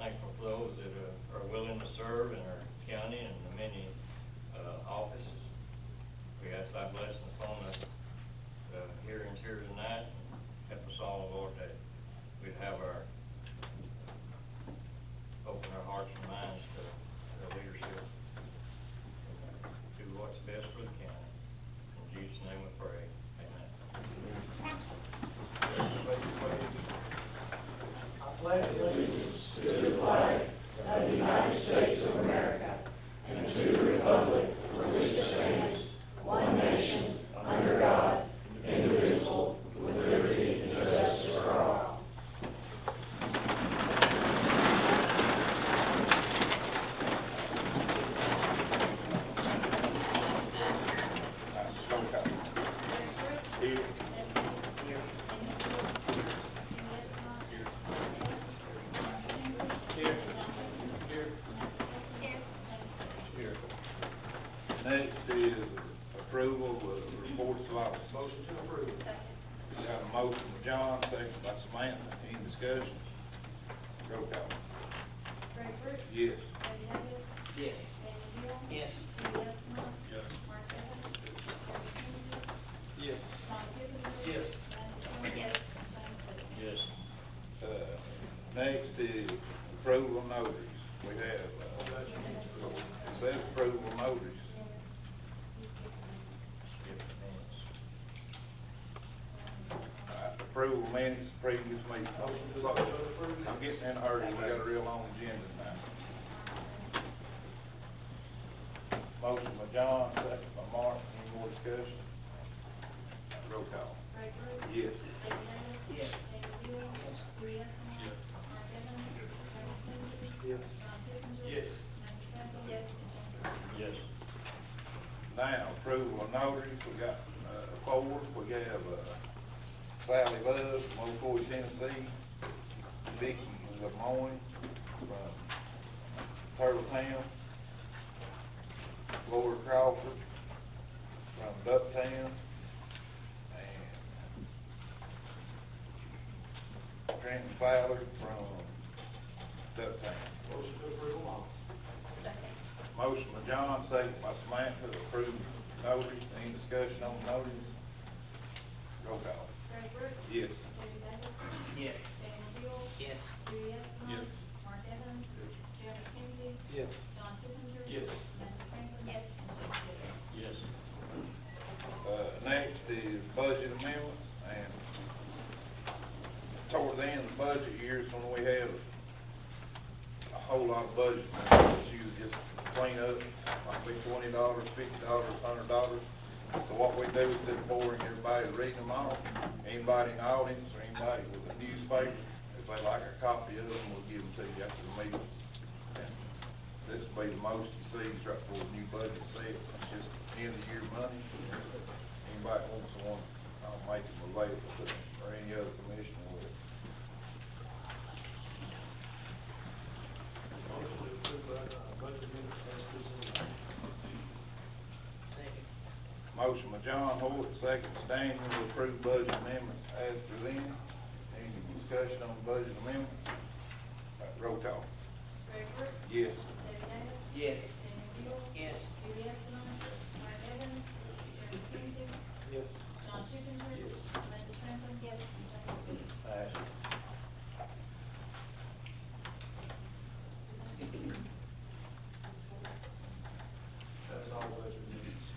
thankful for those that are willing to serve in our county and the many offices. We ask thy blessings upon the hearings here tonight, and help us all, Lord, that we'd have open our hearts and minds to the leadership and do what's best for the county. In Jesus' name we pray. Amen. I pledge allegiance to the flag of the United States of America and to the republic for which it stands, one nation, under God, indivisible, with liberty and justice for all. Here. Next is approval of reports of office. Motion to approve. We got a motion by John, second by Samantha. Any discussion? Roll call. Greg Brooks. Yes. Debbie Davis. Yes. Daniel Deal. Yes. Judy Estimov. Yes. Mark Evans. Gary Kinsley. Yes. John Kipinger. Yes. Lance Jones. James Wade. Yes. Next is approval of notaries. We have, it says approval of notaries. Approval of minutes, previous meeting. Motion to approve. I'm getting in a hurry, we got a real long agenda tonight. Motion by John, second by Mark. Any more discussion? Roll call. Greg Brooks. Yes. Debbie Davis. Yes. Daniel Deal. Yes. Judy Estimov. Yes. Mark Evans. Gary Kinsley. Yes. John Kipinger. Yes. Samantha Trent. Yes. James Wade. Yes. Now, approval of notaries, we got, four. We have, Sally Love from Old Fort, Tennessee, Vicky Lemoyne from Turtletown, Laura Crawford from Ducktown, and Trenton Fowler from Ducktown. Motion to approve them all. Motion by John, second by Samantha, to approve notaries. Any discussion on notaries? Roll call. Greg Brooks. Yes. Debbie Davis. Yes. Daniel Deal. Yes. Judy Estimov. Yes. Mark Evans. Gary Kinsley. Yes. John Kipinger. Yes. Samantha Franklin. Yes. James Wade. Yes. Next is budget amendments, and toward the end of the budget year is when we have a whole lot of budget amendments. You just clean up, might be $20, $50, $100. So what we do is instead of boring everybody reading them off, anybody in the audience or anybody with a newspaper, if they like a copy of them, we'll give them to you after the meeting. And this will be the most you see right before the new budget set. It's just end of the year money. Anybody wants one, I'll make them available to them or any other commissioner with it. Motion to approve budget amendments as presented. Second. Motion by John Hoyt, second by Daniel, to approve budget amendments as presented. Any discussion on budget amendments? Roll call. Greg Brooks. Yes. Debbie Davis. Yes. Daniel Deal. Yes. Judy Estimov. Mark Evans. Gary Kinsley. Yes. John Kipinger. Yes. Samantha Franklin. Yes. James Wade. Pass. That's all budget amendments.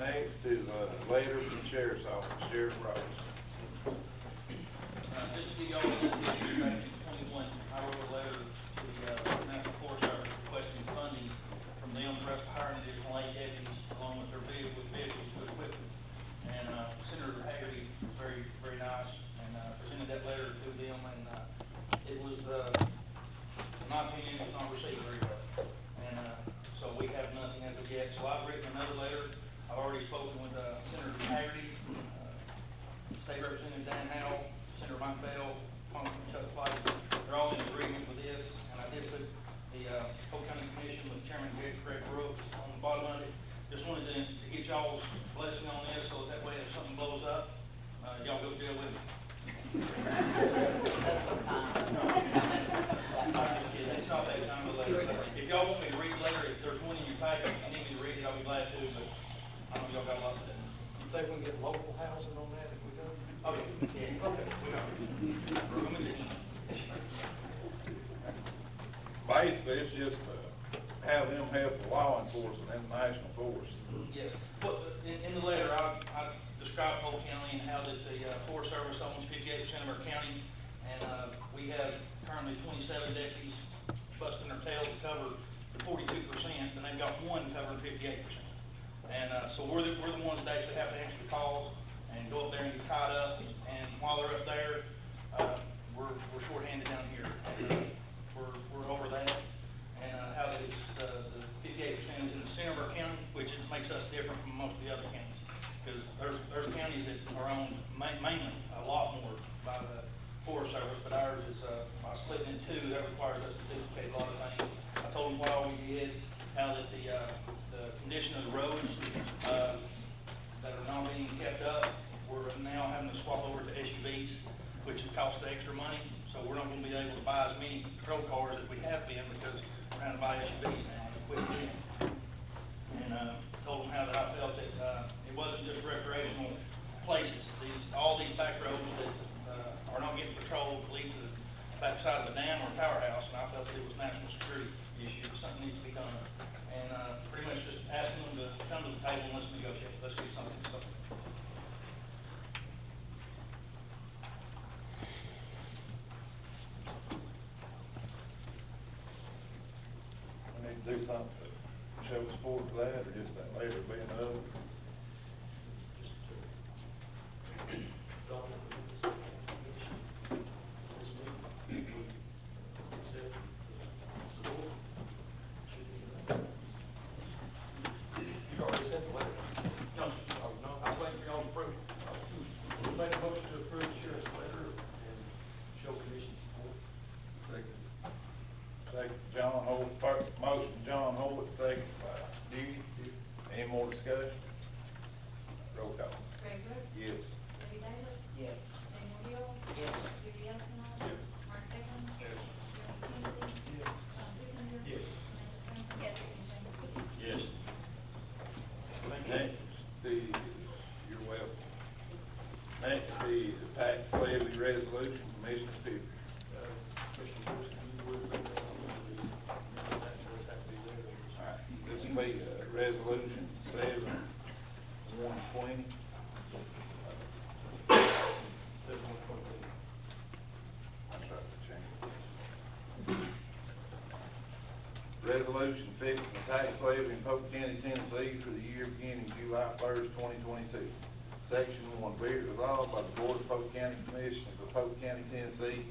Next is a letter from the Sheriff's Office, Sheriff Roberts. Just to give y'all an idea, back in 21, I wrote a letter to the National Forest Service requesting funding from them for us to hire an additional 8 deputies along with their vehicles to equip them. And Senator Haggerty was very, very nice and presented that letter to them, and it was, in my opinion, it was not received very well. And so we have nothing as of yet. So I've written another letter. I've already spoken with Senator Haggerty, State Representative Dan Howell, Senator Mike Bell, Congressman Chuck Flight. They're all in agreement with this, and I did put the Polk County Commission with Chairman Greg Brooks on the bottom of it. Just wanted to get y'all's blessing on this, so that way if something blows up, y'all go deal with it. That's so basically, it's just to have them help the law enforcement and the national force. Yes, well, in the letter, I described Polk County and how that the Forest Service owns 58% of our county, and we have currently 27 deputies busting their tails to cover 42%, and they've got one covering 58%. And so we're the ones that actually have to answer the calls and go up there and get tied up, and while they're up there, we're shorthanded down here, and we're over that. And how that it's, the 58% is in the center of our county, which makes us different from most of the other counties. Because there's counties that are owned mainly, a lot more, by the Forest Service, but ours is, by splitting in two, that requires us to duplicate a lot of things. I told them why we did, how that the condition of the roads, that are not being kept up, we're now having to swap over to SUVs, which costs extra money. So we're not gonna be able to buy as many patrol cars as we have been, because we're having to buy SUVs now and quit doing. And told them how that I felt that it wasn't just recreational places. All these back roads that are not getting patrolled lead to the backside of a dam or a powerhouse, and I felt that it was a national security issue, something needs to be done. And pretty much just asking them to come to the table and let's negotiate, let's get something started. We need to do something to show support for that, or just that later being up. You already sent the letter? No, sir. Oh, no, I was waiting for y'all to approve. We'll make a motion to approve the sheriff's letter and show commission support. Second, John Holt, first motion, John Holt, second by Dewey. Any more discussion? Roll call. Greg Brooks. Yes. Debbie Davis. Yes. Daniel Deal. Yes. Dewey Estimov. Yes. Mark Evans. Yes. Joe Kinsey. Yes. John Kipinger. Yes. Samantha Trent. Yes. And James Woody. Yes. Next is, you're welcome. Next is tax levy resolution, Commissioner Pickens. Commissioner Brooks, you would, minutes after this have to be read. All right, this will be resolution 7/120. 7/120. That's right, change. Resolution fixing the tax levy in Polk County, Tennessee for the year beginning July 1st, 2022. Section 1, be it resolved by the Board of Polk County Commissioners of Polk County, Tennessee,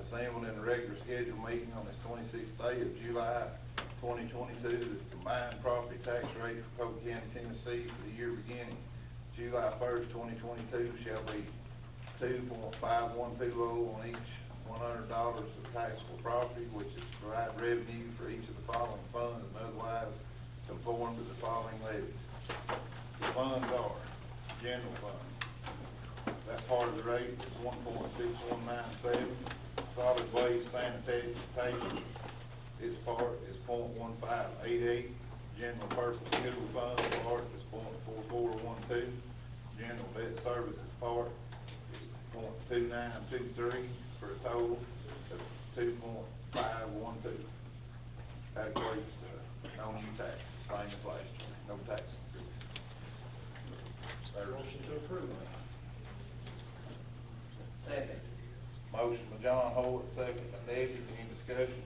assembled in a regular scheduled meeting on this 26th day of July 2022, the combined property tax rate for Polk County, Tennessee for the year beginning July 1st, 2022 shall be 2.5120 on each $100 of taxable property, which is to provide revenue for each of the following funds and otherwise conform to the following levies. The funds are general fund. That part of the rate is 1.6197. Solid waste sanitation, its part is 0.1588. General purpose school fund part is 0.4412. General debt services part is 0.2923 for a total of 2.512. That equates to no new taxes, same as last year, no tax increase. Motion to approve. Second. Motion by John Holt, second by Debbie. Any discussion?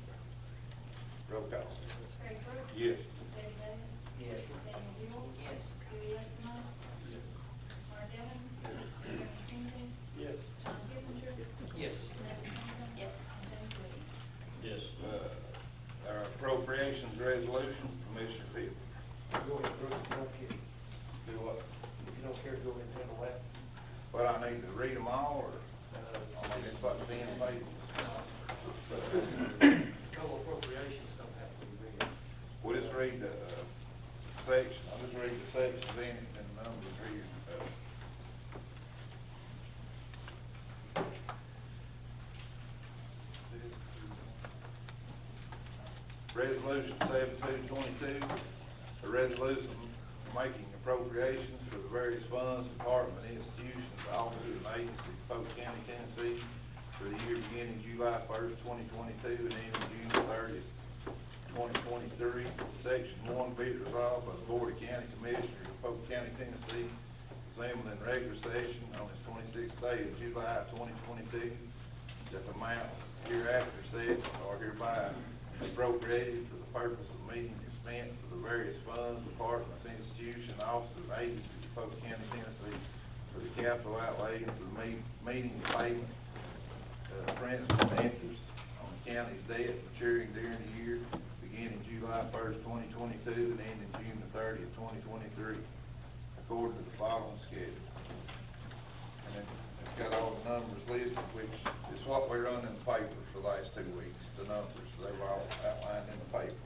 Roll call. Greg Brooks. Yes. Debbie Davis. Yes. Daniel Deal. Yes. Dewey Estimov. Yes. Mark Evans. Joe Kinsey. Yes. John Kipinger. Yes. Samantha Trent. Yes. And James Woody. Yes. Our appropriations resolution, Commissioner Pitt. Go ahead, Brooks, you don't care. Do what? If you don't care, go ahead and handle that. But I need to read them all, or, I mean, it's like 10 pages. No appropriations don't have to be read. We'll just read the section, I'll just read the sections in it and the numbers here. Resolution 7222, a resolution making appropriations for the various funds, department, institutions, offices, and agencies, Polk County, Tennessee, for the year beginning July 1st, 2022, and ending June 30th, 2023. Section 1, be it resolved by the Board of County Commissioners of Polk County, Tennessee, assembled in regular session on its 26th day of July 2022, that the amounts hereafter said are hereby appropriated for the purpose of meeting the expense of the various funds, departments, institutions, offices, and agencies of Polk County, Tennessee, for the capital outlay and for the meeting the payment principal and interest on the county's debt maturing during the year beginning July 1st, 2022 and ending June the 30th, 2023, according to the following schedule. And it's got all the numbers listed, which is what we run in the paper for the last 2 weeks. The numbers, they were all outlined in the paper.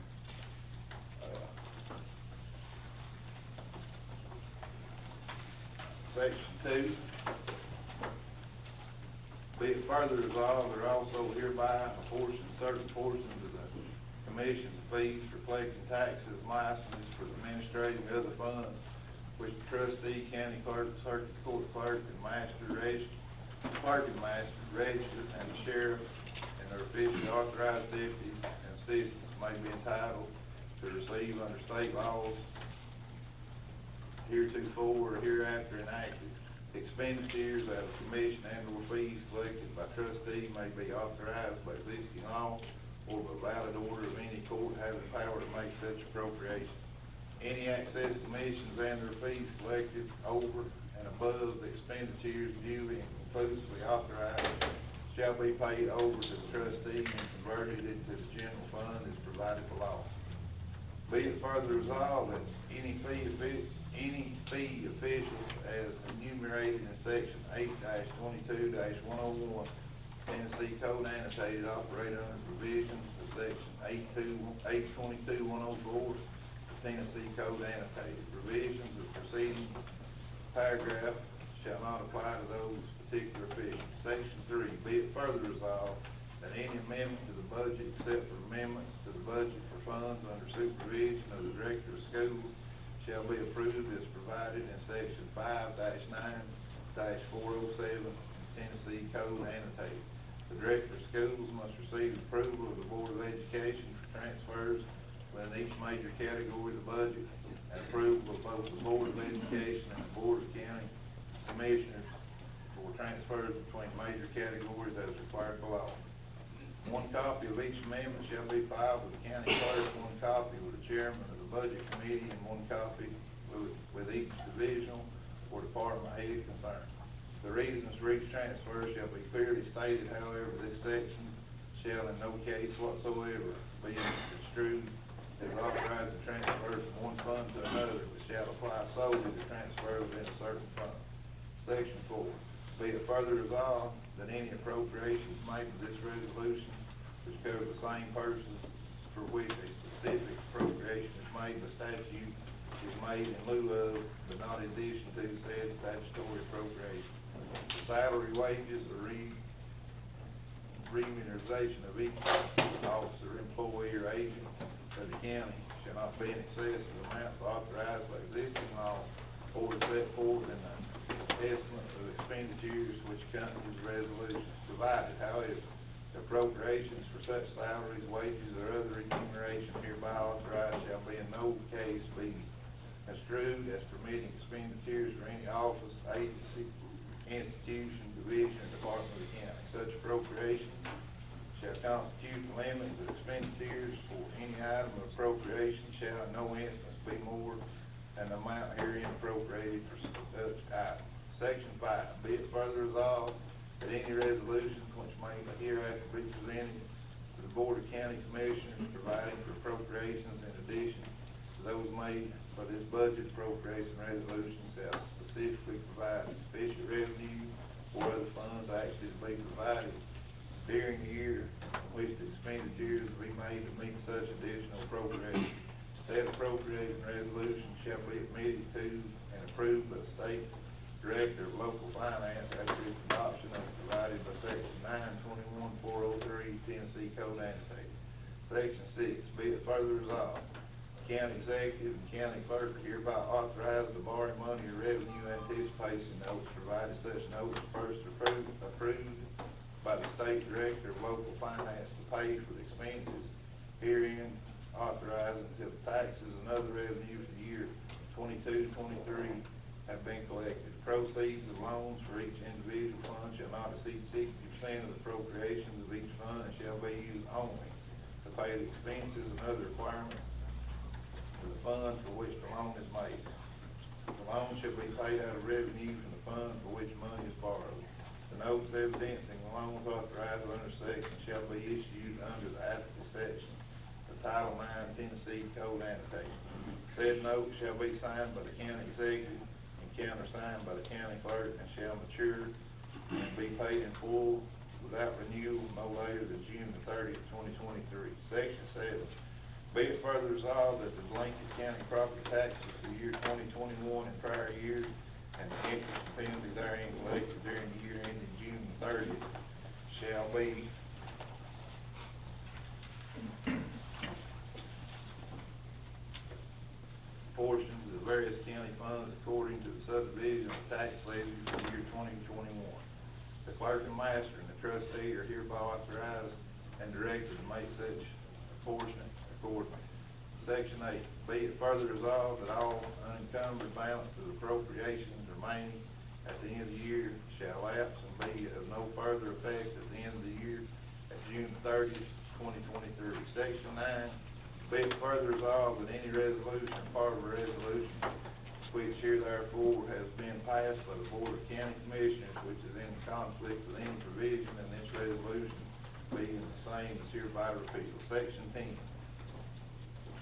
Section 2. Be it further resolved, there also hereby apportion certain portions of the commission's fees for collecting taxes, licenses for the administrative and other funds, which the trustee, county clerk, circuit court clerk, and master register, and the sheriff, and their officially authorized deputies and assistants may be entitled to receive under state laws heretofore or hereafter enacted. Expenditures out of commission and/or fees collected by trustee may be authorized by existing law or by valid order of any court having power to make such appropriations. Any excess commissions and their fees collected over and above the expenditures duly and conclusively authorized shall be paid over to the trustee and converted into the general fund as provided for law. Be it further resolved that any fee official as enumerated in section 8-22-101 Tennessee Code annotated operate under provisions of section 822-104 Tennessee Code annotated. Provisions of preceding paragraph shall not apply to those particular officials. Section 3, be it further resolved that any amendment to the budget except for amendments to the budget for funds under supervision of the Director of Schools shall be approved as provided in section 5-9-407 Tennessee Code annotated. The Director of Schools must receive approval of the Board of Education for transfers within each major category of the budget, and approval of both the Board of Education and the Board of County Commissioners for transfers between major categories as required by law. One copy of each amendment shall be filed with the county clerk, one copy with the chairman of the budget committee, and one copy with each divisional or department head concerned. The reasons for each transfer shall be clearly stated, however, this section shall in no case whatsoever be construed as authorizing transfer from one fund to another, but shall apply solely to transfer within a certain fund. Section 4, be it further resolved that any appropriations made for this resolution which cover the same persons for which a specific appropriation is made by statute is made in lieu of, but not in addition to, said statutory appropriation. The salary, wages, or remuneration of each officer, employee, or agent of the county shall not be in excess of amounts authorized by existing law or set forth in the estimate of expenditures which accompanies the resolution, provided, however, appropriations for such salaries, wages, or other remuneration hereby authorized shall be in no case be construed as permitting expenditures for any office, agency, institution, division, or department of the county. Such appropriation shall constitute the limit of expenditures for any item of appropriation shall in no instance be more than the amount herein appropriated for such item. Section 5, be it further resolved that any resolution which may hereafter be presented to the Board of County Commissioners providing for appropriations in addition to those made for this budget appropriation resolution shall specifically provide sufficient revenue or other funds actually to be provided during the year in which the expenditures will be made to meet such additional appropriation. Said appropriation resolution shall be admitted to and approved by the State Director of Local Finance after its adoption as provided by section 921-403 Tennessee Code annotated. Section 6, be it further resolved, the county executive and county clerk are hereby authorized to borrow money or revenue anticipation notes, provided such notes are first approved by the State Director of Local Finance to pay for the expenses herein authorizing until taxes and other revenue for the year 22-23 have been collected. Proceeds of loans for each individual fund shall not exceed 60% of the appropriations of each fund and shall be used only to pay the expenses and other requirements of the fund for which the loan is made. The loan shall be paid out of revenue from the fund for which money is borrowed. The notes evidencing the loans authorized under section shall be issued under the applicable section of Title IX Tennessee Code Annotation. Said note shall be signed by the county executive and countersigned by the county clerk and shall mature and be paid in full without renewal no later than June the 30th, 2023. Section 7. Be it further resolved that the Blanket County property taxes for the year 2021 and prior years and the interest and penalty therein collected during the year ending June 30th shall be portioned to the various county funds according to the subdivision of tax levy for the year 2021. The clerk and master and the trustee are hereby authorized and directed to make such apportionment accordingly. Section 8, be it further resolved that all unencumbered balance of appropriations remaining at the end of the year shall lapse and be of no further effect at the end of the year at June 30th, 2023. Section 9, be it further resolved that any resolution or part of a resolution which here therefore has been passed by the Board of County Commissioners which is in conflict with any provision in this resolution being the same as hereby repealed. Section 10,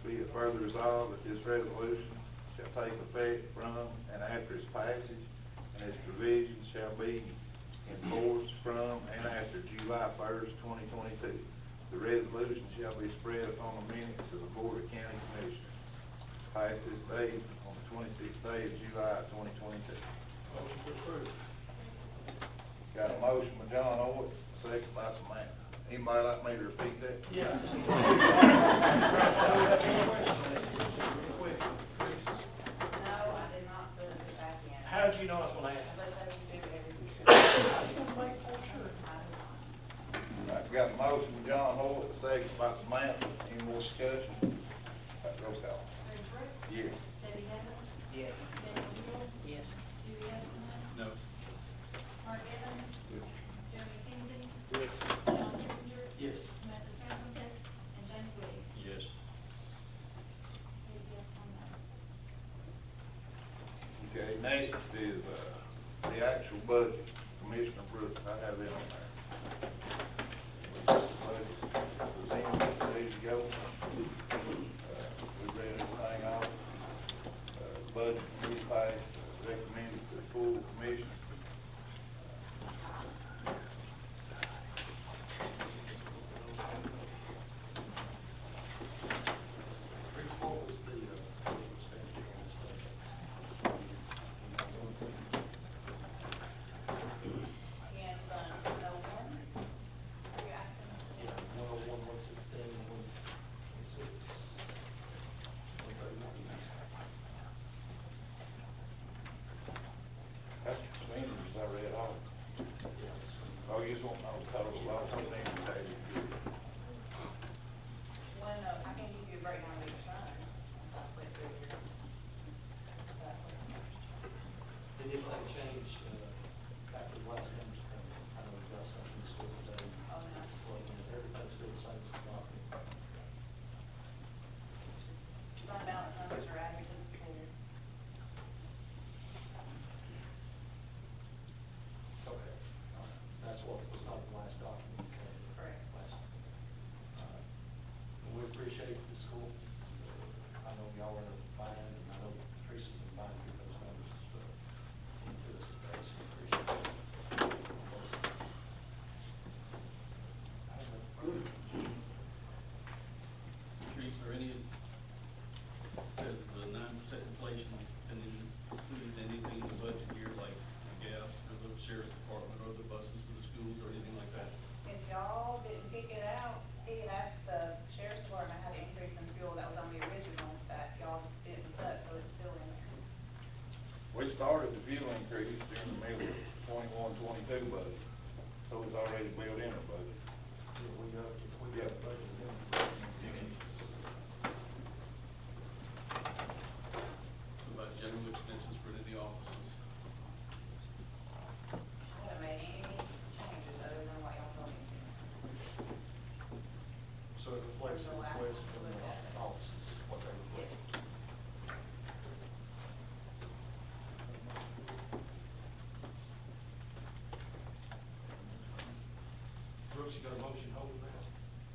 be it further resolved that this resolution shall take effect from and after its passage, and its provisions shall be enforced from and after July 1st, 2022. The resolution shall be spread upon the minutes of the Board of County Commissioners. Passed this day on the 26th day of July, 2022. Motion to approve. Got a motion by John Owens, second by Samantha. Anybody like me to repeat that? Yeah. No, I did not put it back in. How'd you know I was gonna ask? But they do everything. I was gonna make sure. All right, got a motion by John Owens, second by Samantha. Any more discussion? Roll call. Ray Brooks, Yes. Debbie Evans, Yes. Daniel Eagle, Yes. Judy Estimate, No. Mark Evans, Jeremy Kinsey, Yes. John Kipinger, Yes. Samantha Trent, and James Wade. Yes. Eight yes on that. Okay, next is, the actual budget. Commissioner Brooks, I have it on there. Budget presented, ready to go. We read everything off. Budget we passed, recommended to the full commission. What was the expenditure on this budget? And, no one, are you asking? Yeah, 101, 116, and 116. That's the percentages I read off. Oh, you just want to know the total, well, percentage taken. Well, no, I can give you a breakdown of each fund. I'll flip through here. That's what I'm- Did anything change after the last numbers come? I know we got something still today. Oh, no. Well, everything's still the same as the document. Fund balance numbers are averages for Okay. That's what was not the last document. Correct. And we appreciate the school. I know y'all are in a bind, and I know Teresa's in a bind to get those numbers, to us today, so we appreciate it. Teresa, are any, has the 9% inflation been included in anything in the budget year, like the gas or the sheriff's department or the buses for the schools or anything like that? If y'all didn't pick it out, he had asked the sheriff's department how to increase in fuel, that was on the original, that y'all didn't touch, so it's still in there. We started the fuel increase during the middle of 21-22 budget, so it's already built in our budget. We got the Yeah. budget. Brooks, you got a motion holding that?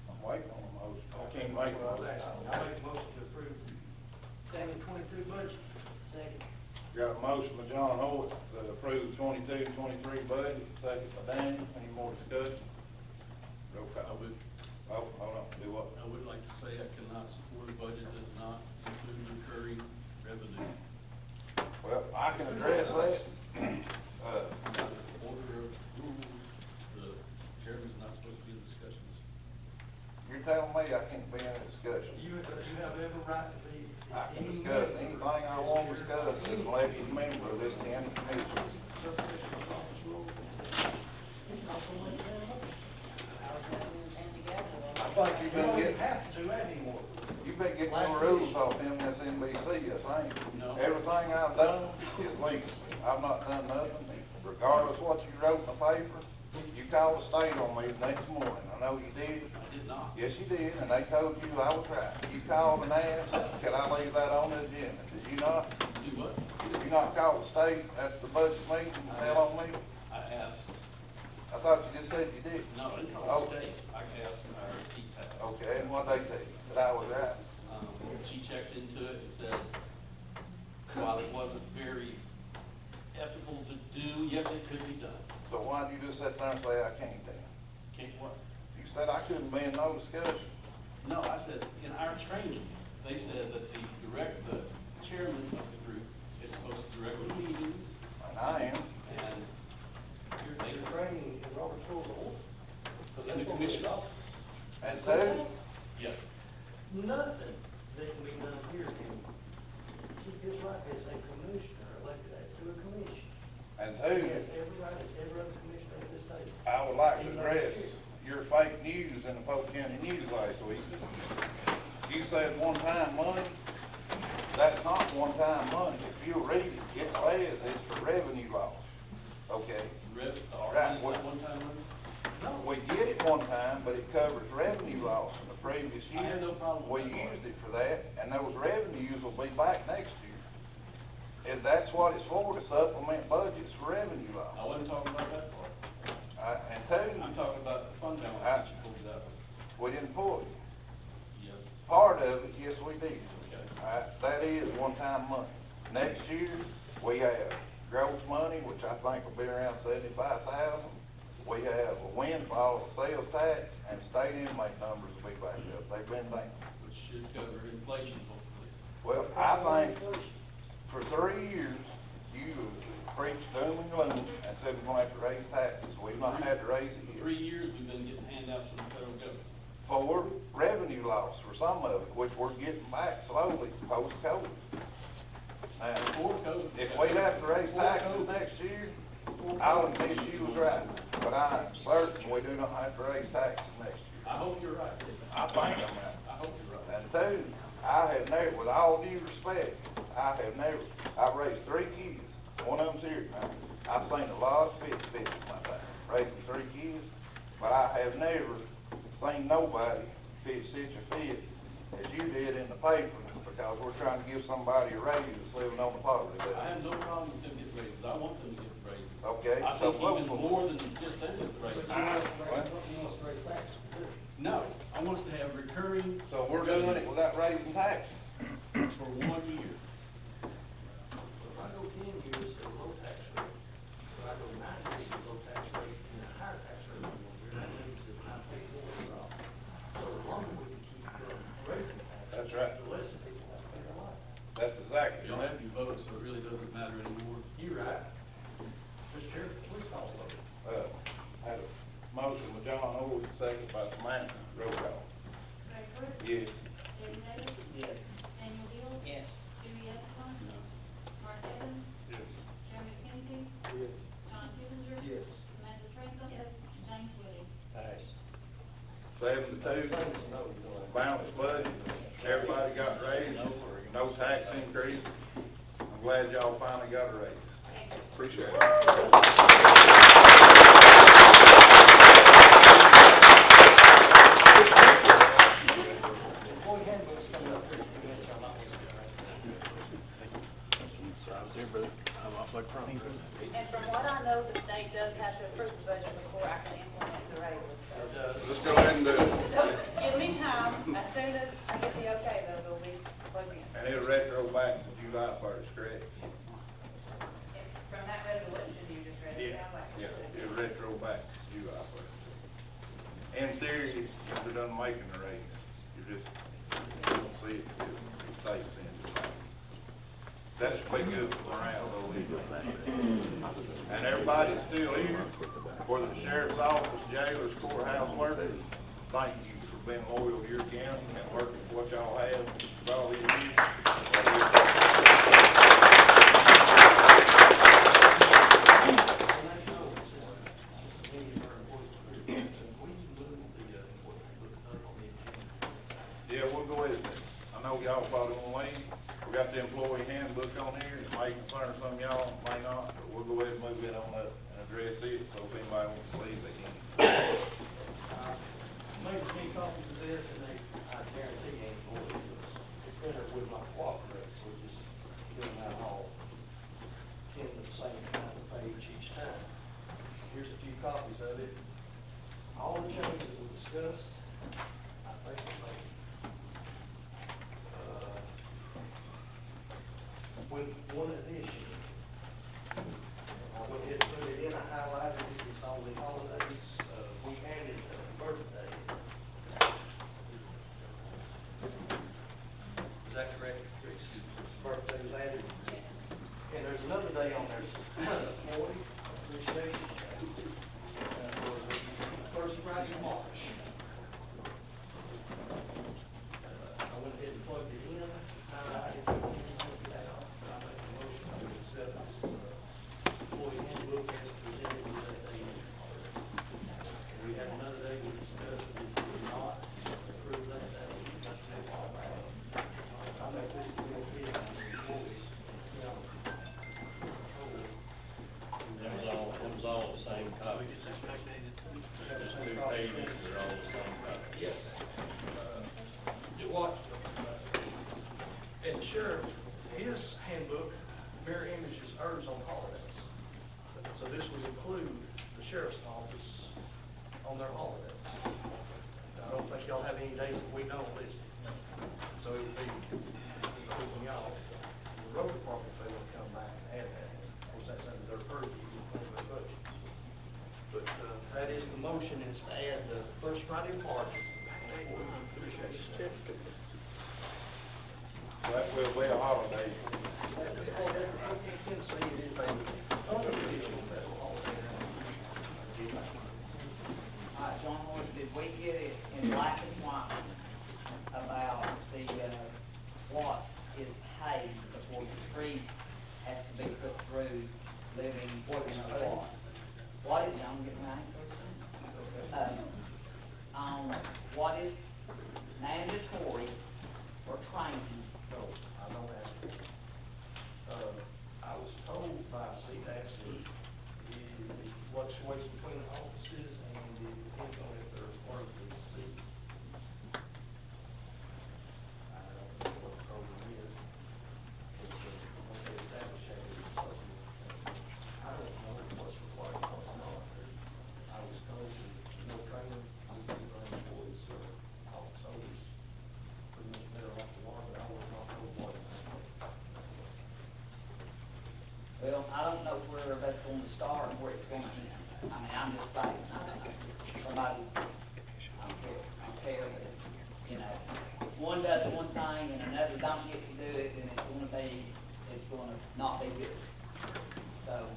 I'm waiting on a motion. I can't make Well, I was one. asking. I make a motion to approve 2022 budget. Second. Got a motion by John Hoyt to approve 22-23 budget, second by Daniel. Any more discussion? Roll I call. would, Oh, hold on, do what? I would like to say I cannot support a budget that does not include recurring revenue. Well, I can address that. Order of rules, the chairman's not supposed to be in discussions. You're telling me I can't be in a discussion. You have every right to be. I can discuss anything I want to discuss as an elected member of this county commission. I think you've been getting, Have to anymore. you've been getting your rules off MSNBC, I think. No. Everything I've done is legal. I've not done nothing, regardless of what you wrote in the paper. You called the state on me the next morning. I know you did. I did not. Yes, you did, and they told you I was right. You called and asked, could I leave that on the agenda? Did you not? Do what? Did you not call the state at the budget meeting and tell on me? I asked, I thought you just said you did. no, I didn't Oh. call the state. I asked our CPAC. Okay, and what they tell you? That I was right? She checked into it and said, while it wasn't very ethical to do, yes, it could be done. So why'd you just sit there and say I can't then? Can't what? You said I couldn't be in no discussion. No, I said, in our training, they said that the chairman of the group is supposed to direct the meetings, And I am. and you're The taking training in Robert's Rules of Order. Because In the that's what we commission. got. And so, Yes. Nothing that can be done here can keep this right as a commissioner elected to a commission. and He two, has every right as every other commissioner in this state. I would like to address your fake news in the Polk County News last week. You said one-time money. That's not one-time money. If you read it, it says it's for revenue loss. Okay? The Right, RV is what- not one-time money? We get it one time, but it covers revenue loss from the previous year. I have no problem We with that part. used it for that, and those revenues will be back next year. And that's what it's for, to supplement budgets for revenue I loss. wasn't talking about that part. And two, I'm talking about the fund balance that you pulled out. we didn't pull it. Yes. Part of it, yes, we did. Okay. That is one-time money. Next year, we have growth money, which I think will be around 75,000. We have a windfall of sales tax, and state inmate numbers will be back up. They've been down. Which should cover inflation, hopefully. Well, I think for 3 years, you preached doom and gloom and said we're gonna have to raise taxes. We've not had to raise it For yet. 3 years, we've been getting handouts from the federal government. For revenue loss for some of it, which we're getting back slowly post-COVID. Now, Before COVID. if we have to raise taxes next year, I'll admit you was right, but I am certain we do not have to raise taxes next year. I hope you're right. I think I'm right. I hope you're right. And two, I have never, with all due respect, I've raised 3 kids. One of them's here now. I've seen a lot of fits in my time, raising 3 kids, but I have never seen nobody pitch such a fit as you did in the paper, because we're trying to give somebody a raise that's living on the poverty I level. have no problem with them getting raises. I want them to get the raises. Okay, I so think what even will- more than just them get the But raises. you want us to raise, you want us to raise taxes, do. No, I want us to have recurring. So we're doing it without raising taxes. For 1 year. If I go 10 years at a low tax rate, if I go 9 years at a low tax rate and a higher tax rate in 1 year, that means that I pay more overall. So the longer we can keep raising taxes. That's right. The less the people have to pay their life. That's exactly You don't right. have your vote, so it really doesn't matter anymore. You're right. Mr. Chairman, please call the vote. Had a motion with John Hoyt, second by Samantha. Roll call. Greg Brooks. Yes. Debbie Davis. Yes. Daniel Deal. Yes. Dewey Estimon. No. Mark Evans. Yes. Jeremy Kinsey. Yes. John Kipinger. Yes. Samantha Trent. Yes. James Woody. Nice. 7-2, balanced budget, everybody got raised, no tax increase. I'm glad y'all finally got a raise. Appreciate it. Employee handbook's coming up here. You guys shall not miss it, right? And from what I know, the state does have to approve the budget before I can implement the raises, so. in theory, if they're done making the raise, you just, you don't see it, the state sends it. That's a big good for morale, though, and everybody's still here, whether the sheriff's office, jailers, courthouse workers, thank you for being loyal to your county and working for what y'all have for all these Yeah, we'll go ahead and, I know y'all probably won't leave, we got the employee handbook on here, it may concern some of y'all, may not, but we'll go ahead and move it on up and address it, so if anybody wants to leave, they can. Made a few copies of this, and I guarantee you ain't going to use the printer with my cooperative, so just fill them out all 10 of the same kind of page each time. Here's a few copies of it. All the changes that we discussed, I think we made. With one addition, I went ahead and put it in, I highlighted it, it's on the holidays, we added birthday. Is that correct, Chris? Birthday was added. And there's another day on there, employee appreciation day, for the first Friday of March. I went ahead and plugged it in, highlighted it, took it out. I make a motion to accept this employee handbook as presented with that day. We had another day we discussed, we did not approve that day. I make this a little bit of employees, you know. It was all the same copy. Just 2 pages, they're all the same copy. Yes. What, and the sheriff, his handbook mirror images ours on holidays. So this would include the sheriff's office on their holidays. I don't think y'all have any days that we don't list. So it would be including y'all. The road department, they will come back and add that. Of course, that's under their purview, under their budget. But that is the motion, is to add the first Friday of March. Appreciation. That will be a holiday. Tennessee, it is a unofficial federal holiday. All right, John Horn, did we get it in black and white about the, what is paid before Patrice has to be put through living in a lot? What is, I'm getting my what is mandatory for training? I know that. I was told by CDAC it fluctuates between the offices and it depends on if there's work to see. I don't know what the program is. Once they establish that, it's something. I don't know what's required, what's not. I was told that no training, we can run employees or officers pretty much better off the water, but I was not told what. Well, I don't know where that's going to start and where it's going to end. I mean, I'm just saying, somebody, I don't care, but it's, you know, if one does one thing and another don't get to do it, then it's going to not be good. So,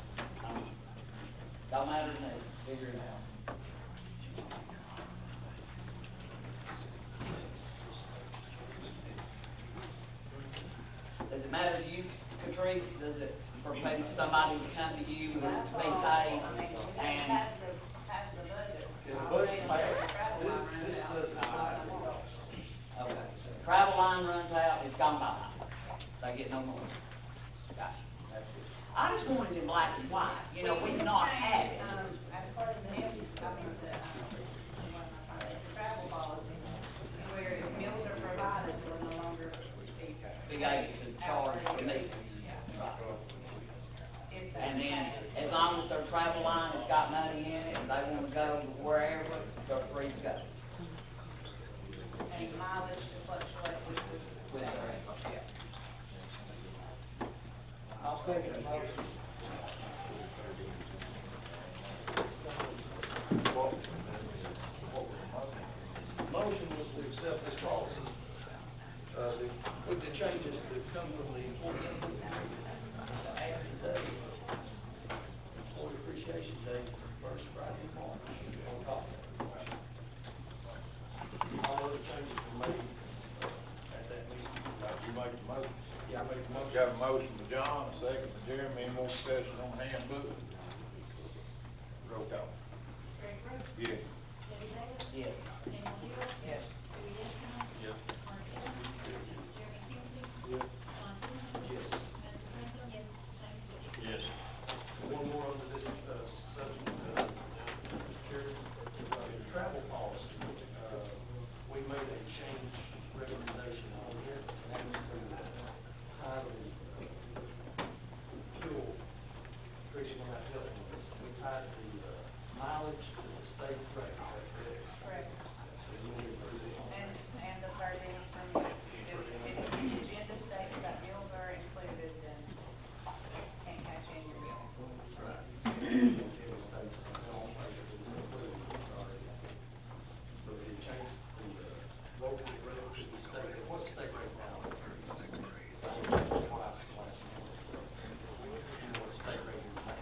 don't matter to me, figure it out. Does it matter to you, Catrice? Does it, for maybe somebody to come to you and to That's be all. paid I mean, we and, pass the budget. Yeah, the budget passed. Travel line runs This out. doesn't apply to the office. okay, so travel line runs out, it's gone by. They get no more. Gotcha, that's good. I just wanted it in black and white, you know, we cannot have it. As part of the, the travel policy, where if meals are provided, we'll no longer Be able to charge for meetings. Right. And then, as long as their travel line has got money in it, and they wanna go wherever, they're free to go. And mileage to fluctuate with With the. their, I'll second the motion. What selfless causes. With the changes that come from the employee, add today, Employee Appreciation Day, first Friday in March, on top of that. All other changes were made at that meeting. You make the motion. Yeah, I made the motion. Got a motion by John, a second by Jeremy, any more discussion on the handbook? Roll call. Greg Brooks. Yes. Debbie Davis. Yes. Daniel Deal. Yes. Dewey Estimov. Yes. Mark Evans. Jeremy Kinsey. Yes. Ron King. Yes. Samantha Franklin. Yes. James Wade. Yes. One more under this, subject, Mr. Chairman, the travel policy, we made a change recommendation on here, and that was to title fuel, Tracy, when I tell you this, we tied the mileage to the state rate, is that correct? Correct. So you need to approve it on that. And the verbiage from, if the agenda states that meals are included, then can't cash in your meal. Right. It states, I don't think it's included, sorry. But it changes the local rate to the state, what's the state rate now? So it changed twice last month. You know what state rate is now?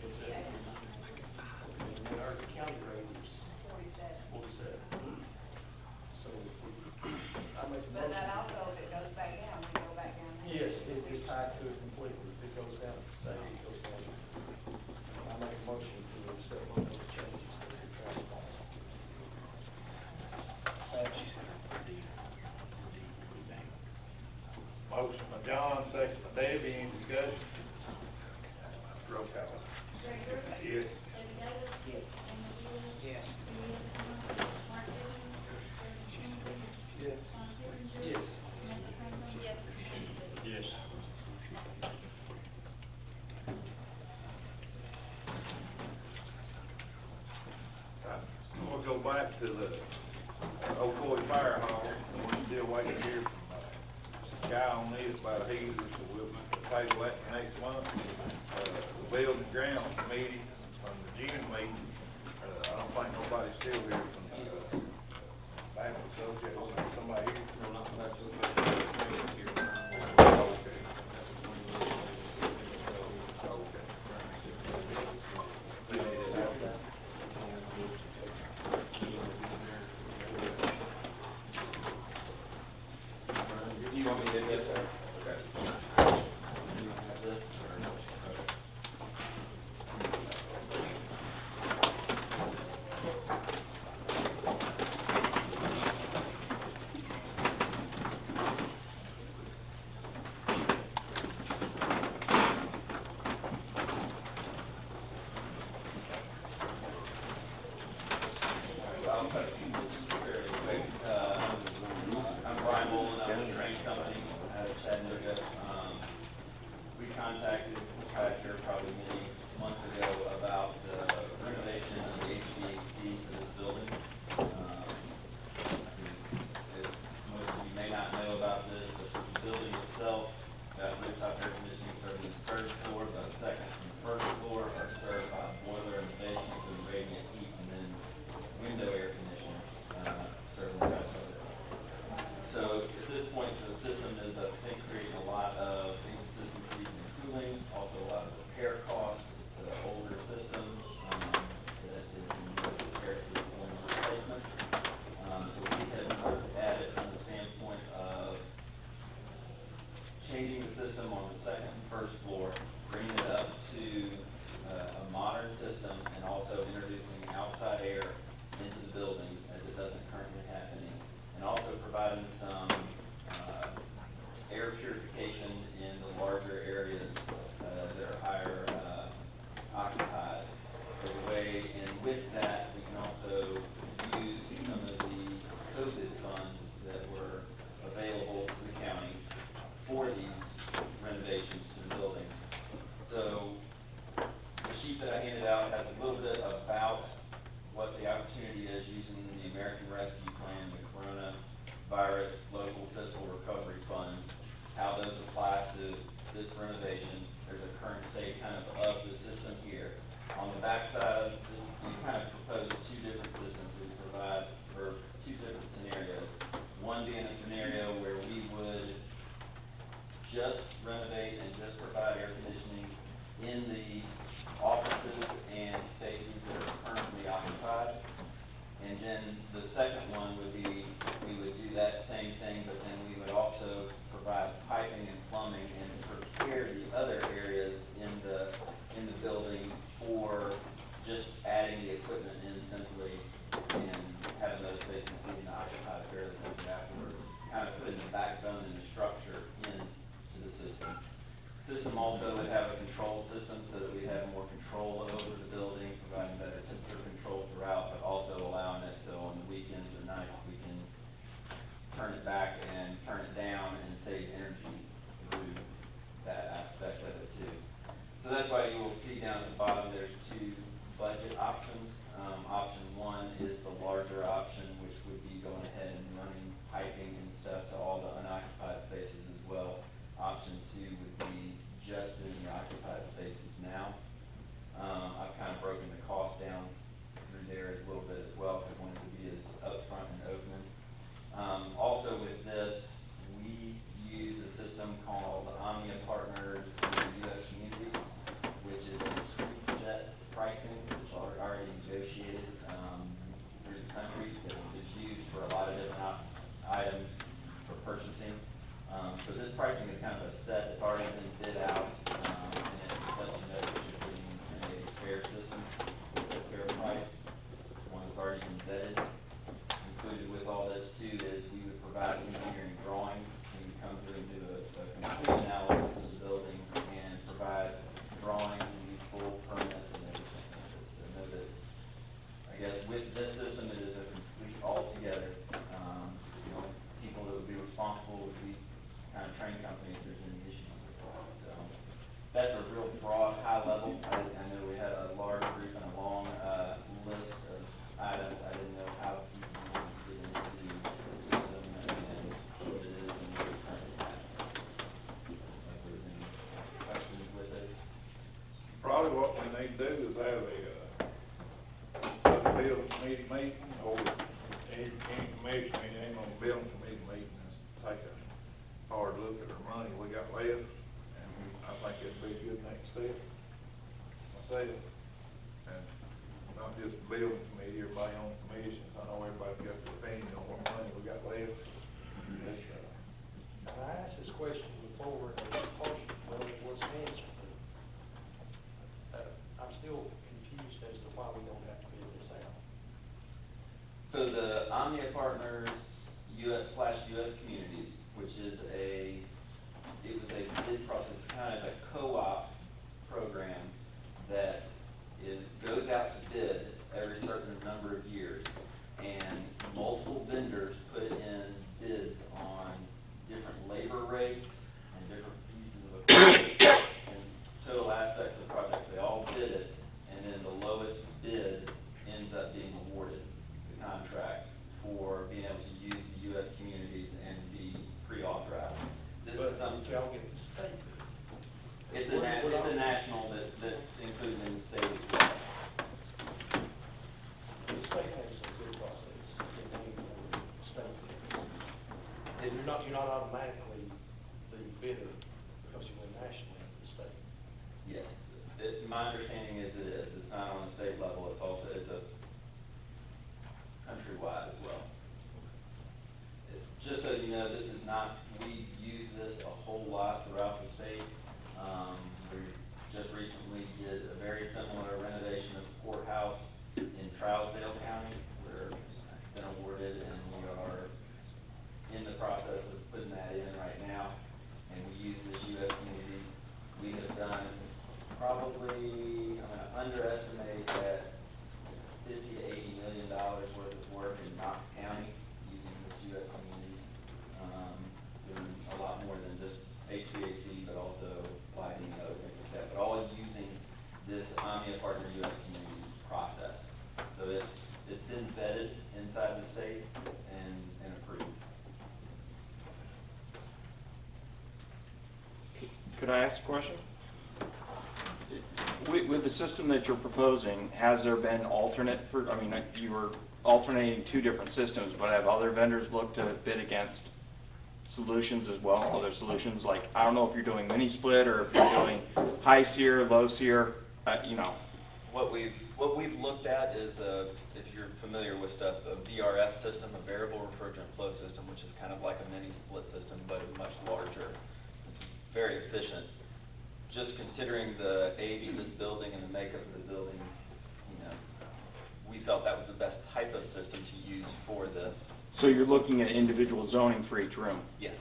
It's our county rate is 47. 47. So I make a But motion. that also, if it goes back down, we go back down. Yes, it is tied to it completely. If it goes down to the state, it goes down. I make a motion to accept all those changes to the travel policy. Motion by John, second by Debbie, any discussion? Roll call. Greg Brooks. Yes. Debbie Davis. Yes. Daniel Deal. Yes. Dewey Estimov. Mark Evans. Jeremy Kinsey. Yes. Ron King. Yes. Samantha Franklin. Yes. James Wade. Yes. We'll go back to the Old Boy Fire Hall, we're still waiting to hear from Guy on this about a heater, so we'll table that for next month. The Building Ground Committee from the June meeting, I don't think nobody's still here from the Baptist Association, somebody here? No, not much of it. Okay. You want me to get this, sir? Okay. You have this, or no? Okay. I'll cut it fairly quick. I'm Brian Mullen, I'm with the Train Company out of Chattanooga. We contacted Patcher probably many months ago about the renovation of the HVAC for this building. Most of you may not know about this, but the building itself got rooftop air conditioning serving the third floor, the second and first floor are served by a boiler in the basement with radiant heat, and then window air conditioning serving the rest of it. So at this point, the system is, I think, creating a lot of inconsistencies in cooling, also a lot of repair costs. It's an older system that is in no repair to this point of replacement. So we had looked at it from the standpoint of changing the system on the second and first floor, bringing it up to a modern system, and also introducing outside air into the building as it doesn't currently have any, and also providing some air purification in the larger areas that are higher occupied as a way, and with that, we can also use some of the COVID funds that were available to the county for these renovations to the building. So the sheet that I handed out has a little bit about what the opportunity is using the American Rescue Plan, the coronavirus local fiscal recovery funds, how those apply to this renovation. There's a current state kind of the system here. On the backside, you the offices and spaces that are currently occupied. And then the second one would be, we would do that same thing, but then we would also provide piping and plumbing and prepare the other areas in the building for just adding the equipment in simply and having those spaces being occupied fairly simply afterwards. Kind of putting the backbone and the structure into the system. System also would have a control system so that we have more control over the building, providing better temperature control throughout, but also allowing it so on the weekends or nights we can turn it back and turn it down and save energy through that aspect of it too. So that's why you will see down at the bottom there's two budget options. Option one is the larger option, which would be going ahead and running piping and stuff to all the unoccupied spaces as well. Option two would be just doing the occupied spaces now. I've kind of broken the cost down through there a little bit as well, because I wanted to be as upfront and open. Also with this, we use a system called Omnia Partners in the U.S. Communities, which is a preset pricing, which are already negotiated through the country, that is used for a lot of different items for purchasing. So this pricing is kind of a set that's already been bid out, and it lets you know that you're getting a fair system with a fair price, one that's already been vetted. Included with all this too is we would provide engineering drawings, and we come through and do a complete analysis of the building and provide drawings and do full permits and everything. So know that, I guess with this system, it is a complete altogether. The only people that would be responsible would be kind of train company if there's any issues with it. So that's a real broad, high level. I know we had a large group and a long list of items. I didn't know how people wanted to get into the system and what it is and what it currently has. If there's any questions with it. Probably what we need to do is have a building committee meeting, or any commission meeting, ain't gonna building committee meeting, is take a hard look at our money we got left, and I think it'd be a good next step myself. And not just the building committee, everybody on commissions, I know everybody's got their opinion on what money we got left. That's, I asked this question before, and the question was answered. I'm still confused as to why we don't have to bid this out. So the Omnia Partners US Communities, which is it was a bid process, kind of a co-op program that goes out to bid every certain number of years, and multiple vendors put in bids on different labor rates and different pieces of equipment and total aspects of projects. They all bid it, and then the lowest bid ends up being awarded the contract for being able to use the U.S. Communities and be pre-authorized. This is something. Y'all get the state bid. It's a national that's included in the state as well. The state has a bid process, in any for state bids. You're not automatically the bidder because you went nationally to the state. Yes. My understanding is it is. It's not on the state level. It's a countrywide as well. Just so you know, this is not, we use this a whole lot throughout the state. We just recently did a very similar renovation of the courthouse in Trousdale County. We're been awarded, and we are in the process of putting that in right now. And we use this U.S. Communities. We have done probably, I'm going to underestimate that $50 to $80 million worth of work in Knox County using this U.S. Communities. Doing a lot more than just HVAC, but also lighting and other things like that. But all using this Omnia Partner U.S. Communities process. So it's been vetted inside the state and approved. Could I ask a question? With the system that you're proposing, has there been alternate, you were alternating two different systems, but have other vendors looked to bid against solutions as well, other solutions, like, I don't know if you're doing mini split or if you're doing high sear, low sear, you know. What we've looked at is, if you're familiar with stuff, a VRF system, a variable refrigerant flow system, which is kind of like a mini split system, but much larger. It's very efficient. Just considering the age of this building and the makeup of the building, you know, we felt that was the best type of system to use for this. So you're looking at individual zoning for each room? Yes.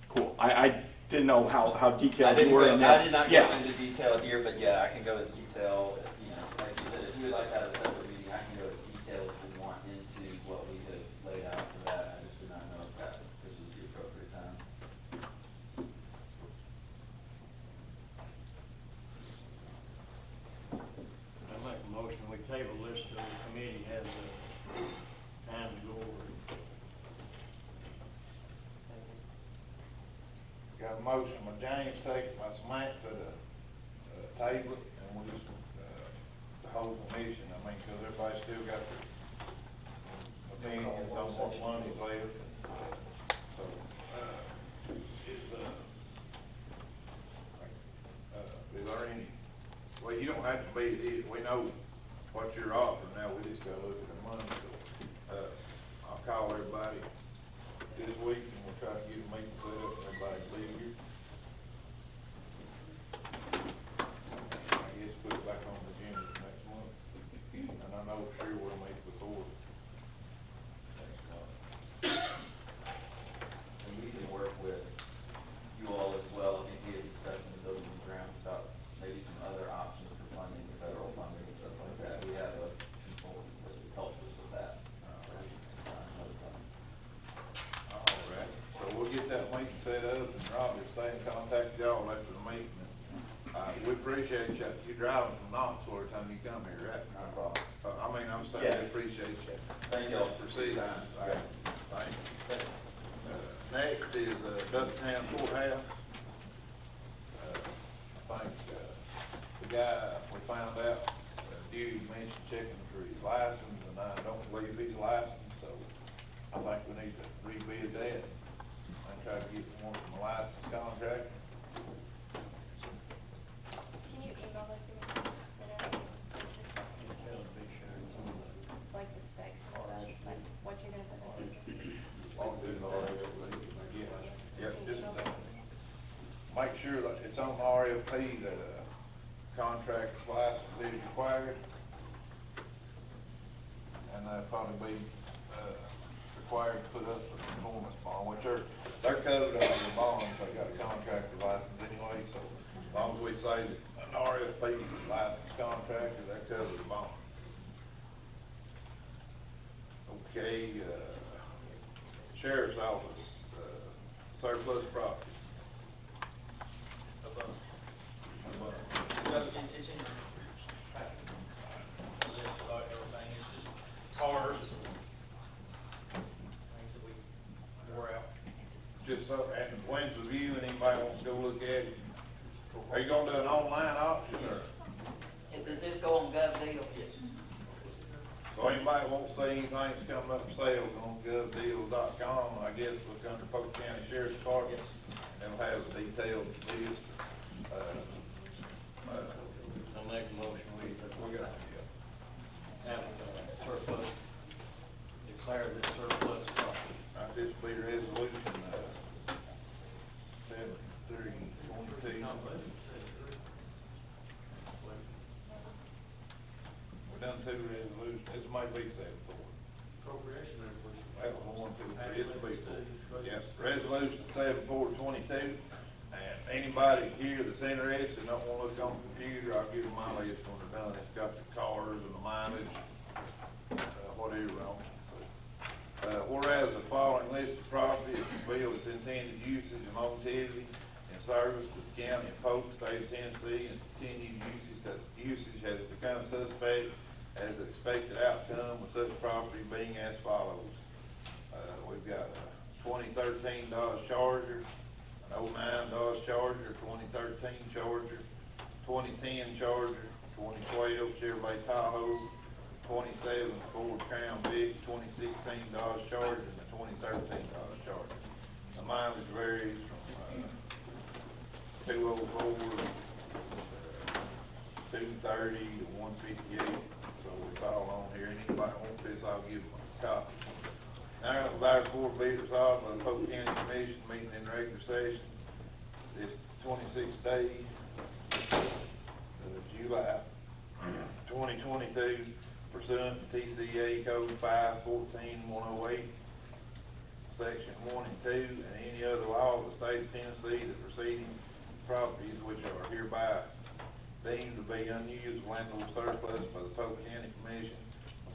Cool. I didn't know how I detailed you didn't were go, in that. I did not go Yeah. into detail here, but yeah, I can go as detail, you know, like you said, if you would like to have a separate meeting, I can go as detailed as we want into what we had laid out for that. I just did not know if this was the appropriate time. I make a motion, we table this till the committee has time to go over it. Got a motion by James, second by Samantha to table it, and we just, the whole commission, I mean, because everybody still got their opinions on what money's left. So, is there any, well, you don't have to be it, we know what you're offering now, we just gotta look at the money, so, I'll call everybody this week, and we'll try to get a meeting set up, everybody leave here. I guess put it back on the agenda for next month, and I know for sure we'll meet before next month. And we can work with you all as well, if you get discussion of building and grounds about maybe some other options for funding, federal funding and stuff like that. We have a consultant that helps us with that. All right, so we'll get that meeting set up, and Rob will stay in contact with y'all after the meeting. We appreciate you driving from Knoxville every time you come here, right? Not a problem. I mean, I'm saying, Yeah. we appreciate you. Thank y'all. Proceed. All right, thank you. Next is Ducktown Courthouse. I think the guy, we found out, Dewey mentioned checking for his license, and I don't believe he's licensed, so I think we need to rebid that and try to get one from a licensed contractor. Can you email that to me? Like the specs and stuff, like what you're gonna put in. Won't do the RFP. Yeah, just, make sure that it's on the RFP that a contractor's license is required. And that'd probably be, required to put up a performance bond, which they're covered under the bonds, they got a contractor license anyway, so as long as we say that an RFP is a licensed contractor, that covers the bond. Okay, Sheriff's Office, surplus property. It's in your packet. List of everything, it's just cars, things that we wore out. Just so, and when's the view, and anybody wants to go look at it? Are you gonna do an online auction, or? Does this go on GovDeals? So anybody won't see anything that's coming up for sale on govdeal.com, I guess, look under Polk County Sheriff's Department. It'll have a detailed list. I make a motion, we got, have surplus, declare this surplus property. I just be resolution, 7322. We done two resolutions, this might be 74. Appropriation resolution. That was 1, 2, 3, it's a big one. Yes, resolution 7422. And anybody here that's interested, don't wanna look on the computer, I'll give them my list when they're done. It's got the cars and the mileage, whatever on it. So, whereas the following list of property is fulfill its intended usage and longevity in service to the county and Polk, state of Tennessee, and continued usage has become suspect as an expected outcome with such property being as follows. We've got a 2013 Dodge Charger, an 09 Dodge Charger, 2013 Charger, 2010 Charger, 2012 Chevrolet Tahoe, 27 Ford Crown Vic, 2016 Dodge Charger, and the 2013 Dodge Charger. The mileage varies from, 204 to 230 to 158, so it's all on here. Anybody wants this, I'll give them a copy. Now, therefore be it resolved by the Polk County Commission meeting in regular session this 26th day of July 2022 pursuant to TCA Code 514-108, Section 1 and 2, and any other law of the state of Tennessee, the preceding properties which are hereby deemed to be unused landlord surplus by the Polk County Commission,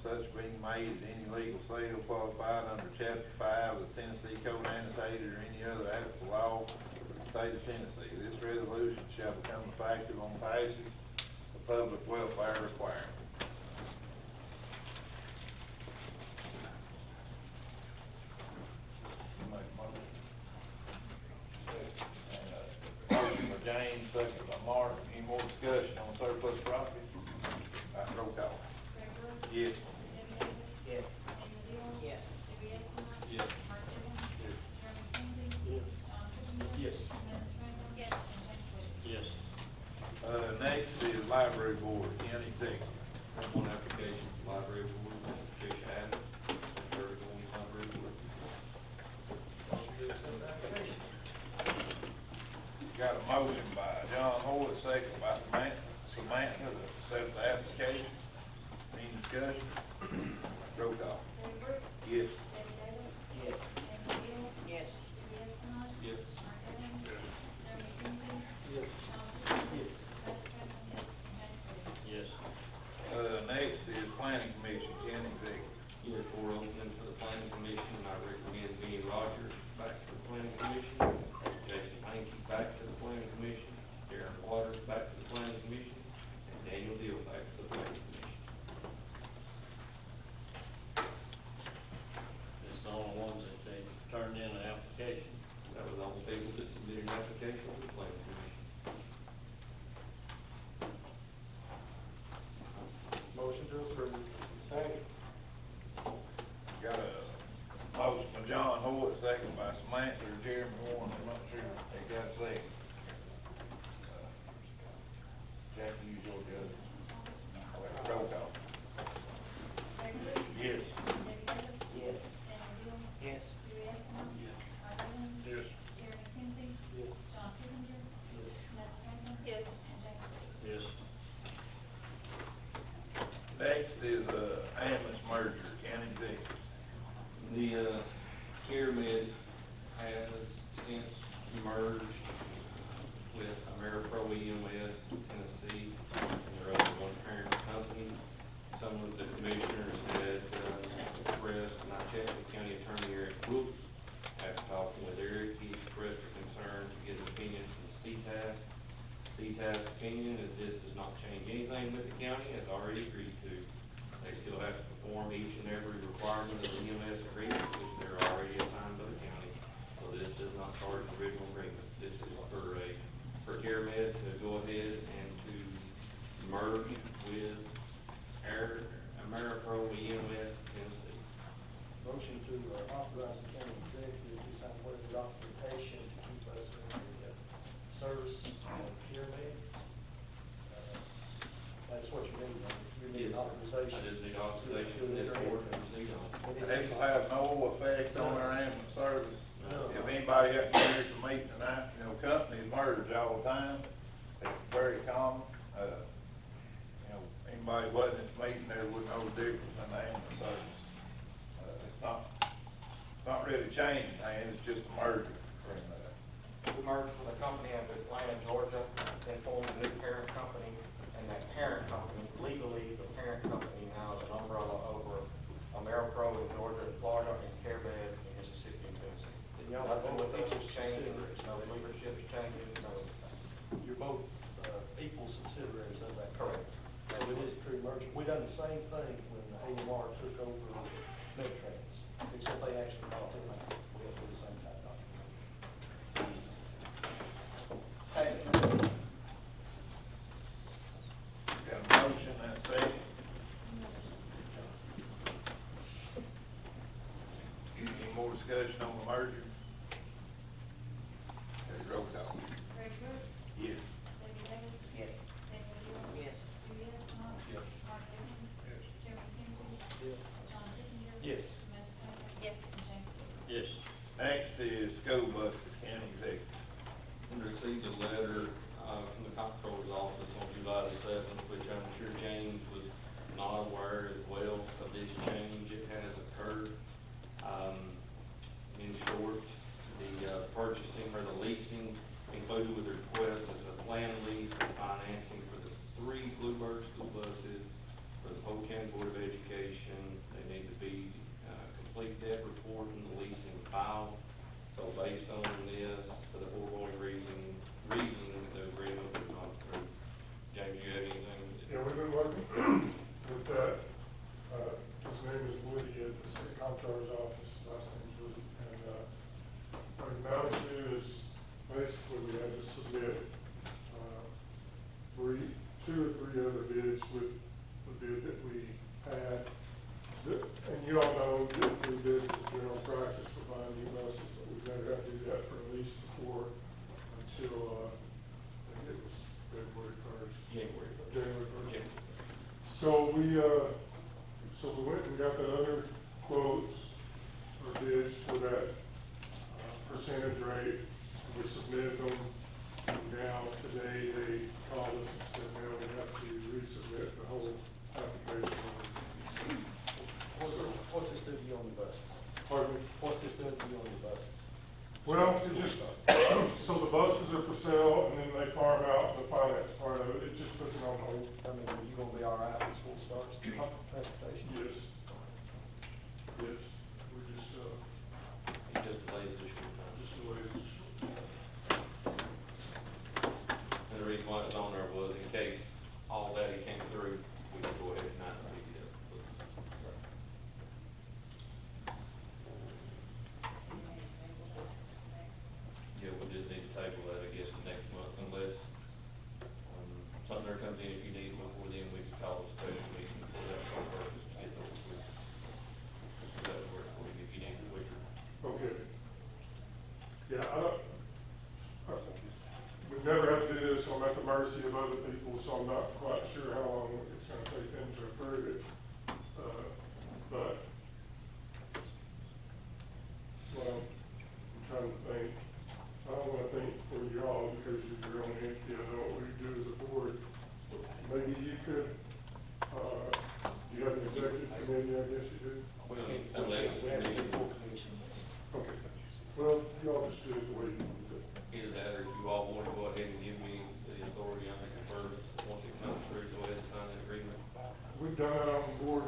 such being made at any legal sale qualified under Chapter 5 of the Tennessee Code Annotated or any other applicable law of the state of Tennessee. This resolution shall become effective on passage of public welfare requirement. Make a motion. Motion by James, second by Mark. Any more discussion on surplus property? Roll call. Greg Brooks. Yes. Debbie Davis. Yes. Daniel Deal. Yes. Debbie Estimov. Yes. Mark Evans. Yes. Jeremy Kinsey. Yes. John Kipinger. Yes. Samantha Trent. Yes. And James Wade. Yes. Next is library board, county executive. One application, library board, Tricia Adams, third going library board. Got a motion by John Hoyle, second by Samantha to accept the application. Any discussion? Roll call. Greg Brooks. Yes. Debbie Davis. Yes. Daniel Deal. Yes. Debbie Estimov. Yes. Mark Evans. Jeremy Kinsey. Yes. John Kipinger. Yes. Samantha Trent. Yes. And James Wade. Yes. Next is planning commission, county executive. You have four openings for the planning commission, and I recommend Benny Rogers back to the planning commission, Jason Hankey back to the planning commission, Darren Waters back to the planning commission, and Daniel Deal back to the planning commission. This is the only ones that they turned in an application. That was all the people that submitted an application to the planning commission. Motion to approve. Second. Got a motion by John Hoyle, second by Samantha or Jeremy Warren, I'm not sure they got a second. Jackie, you go to the roll call. Greg Brooks. Yes. Debbie Davis. Yes. Daniel Deal. Yes. Debbie Estimov. Yes. Mark Evans. Yes. Jeremy Kinsey. Yes. John Kipinger. Yes. Samantha Trent. Yes. And James Wade. Yes. Next is, ambulance merger, county executive. The CareMed has since merged with AmeriPro EMS Tennessee, and they're under one parent company. Some of the commissioners had expressed, and I checked with County Attorney Eric Brooks, after talking with Eric, he expressed a concern to get an opinion from CTAS. CTAS opinion is this does not change anything with the county, as already agreed to. They still have to perform each and every requirement of the EMS agreement, which they're already assigned by the county. So this does not charge the original agreement. This is for CareMed to go ahead and to merge with AmeriPro EMS Tennessee. Motion to authorize the county executive to sign whatever documentation to keep us in the service of CareMed. That's what you need, right? You need Yes. authorization. I just need authorization from this board to proceed on. This will have no effect on our ambulance service. No. If anybody up here at the meeting tonight, companies merge all the time, it's very common. Anybody wasn't at the meeting there wouldn't know the difference in the ambulance service. It's not really changing, it's just a merger. We merged with a company out of Atlanta, Georgia, and formed a new parent company, and that parent company, legally, the parent company now is an umbrella over AmeriPro in Georgia and Florida, and CareMed in Mississippi and Tennessee. And y'all are Nothing both with equal those changing, subsidiaries. no leadership's changing, no. You're both equal subsidiaries of that. Correct. So it is a true merger. We done the same thing when AMR took over Medtrans, except they actually bought them out. We have to do the same type of documentation. Got a motion and a second. Any more discussion on the merger? school buses, county executive. And received a letter, from the comptroller's office on July the seventh, which I'm sure James was not aware as well of this change. It has occurred. In short, the purchasing or the leasing included with the request is a planned lease for financing for the 3 Bluebird school buses for the Polk County Board of Education. They need to be, complete debt report and the leasing file. So based on this, for the foregoing reasoning, the agreement was not approved. James, you have anything? Yeah, we've been working with that. His name is Woody at the city comptroller's office, last name's Woody. And, what it amounted to is basically we had to submit, 2 or 3 other bids with the bid that we had. And you all know that we did the general practice for buying new buses, but we've never had to do that for at least before until, I think it was February 1st. January 1st. So we went and got the other quotes or bids for that percentage rate. We submitted them. Now today they called us and said, now we have to resubmit the whole application. What's this do to you on the buses? Pardon me? What's this doing to you on the buses? Well, it just, so the buses are for sale and then they farm out the finance part of it. It just puts it on hold. I mean, are you gonna be all right when school starts, transportation? Yes. Yes. We're just, It just delays the short time. just the way it's. And the reason why it was on there was in case all that it came through, we could go ahead and not pick it up. Yeah, we just need to table that, I guess, next month unless, something there comes in, if you need before then, we can call a special meeting for that sole purpose to get those with. That would work for you if you need to wait. Okay. Yeah, we've never had to do this, so I'm at the mercy of other people, so I'm not quite sure how long it's gonna take them to approve it. But, well, I'm trying to think, I don't wanna think for y'all because you're your own entity, I know what we do as a board. Maybe you could, you have an executive committee, I guess you do? Unless We have to report commission. Okay. Well, y'all just do it the way you want to do it. either that, or if you all want to go ahead and give me the authority on the convergence, once it comes through, go ahead and sign that agreement. We've done that on the board.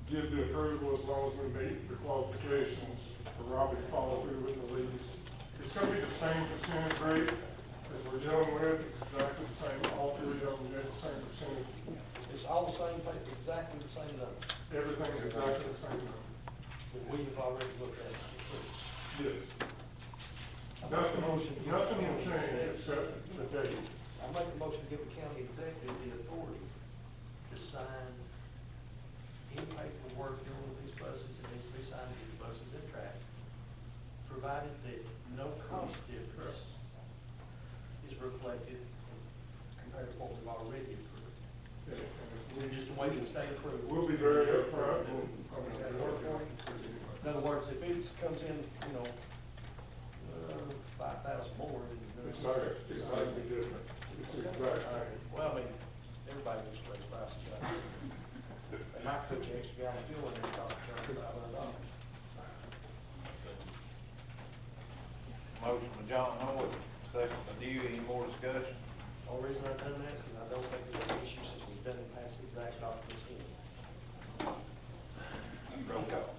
Give the approval as long as we meet the qualifications for Robbie to follow through with the lease. It's gonna be the same percentage rate as we're dealing with. It's exactly the same, all 3 of them get the same percentage. It's all the same thing, exactly the same number. Everything's exactly the same number. But we have already looked at it. Yes. Nothing will change except the date. I make a motion to give the county executive the authority to sign any paperwork dealing with these buses that needs to be signed to get the buses in track, provided that no cost difference is reflected compared to what we've already approved. And if we Just a way to stay approved. We'll be very upfront. Does that work for you? In other words, if it comes in, you know, 5,000 more, then. It's not gonna be different. It's the exact same. Well, I mean, everybody just raise prices, right? They might put you extra gallon of fuel in there, cost $500. Motion by John Howard, second by Dewey. Any more discussion? Only reason I've done that is because I don't think there's an issue since we've done it past the exact documents in. Roll call.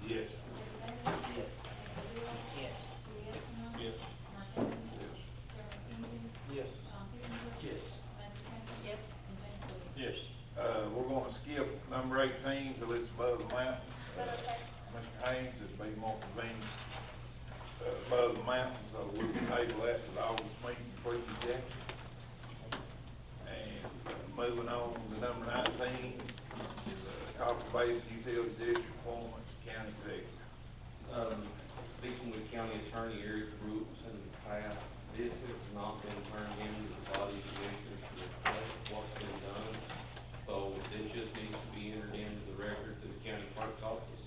Yes. Yes. Yes. Yes. Yes. Yes. Yes. We're gonna skip number 18 till it's above the mountain. Mr. Haynes, it'd be more convenient, above the mountain, so we'll table that to the August meeting for you, Jack. And moving on to number 19, is Copper Basin Utility District appointment, county executive. Speaking with county attorney Eric Brooks in the past, this has not been turned into the body of commissioners to reflect what's been done. So this just needs to be entered into the record to the county clerk's office.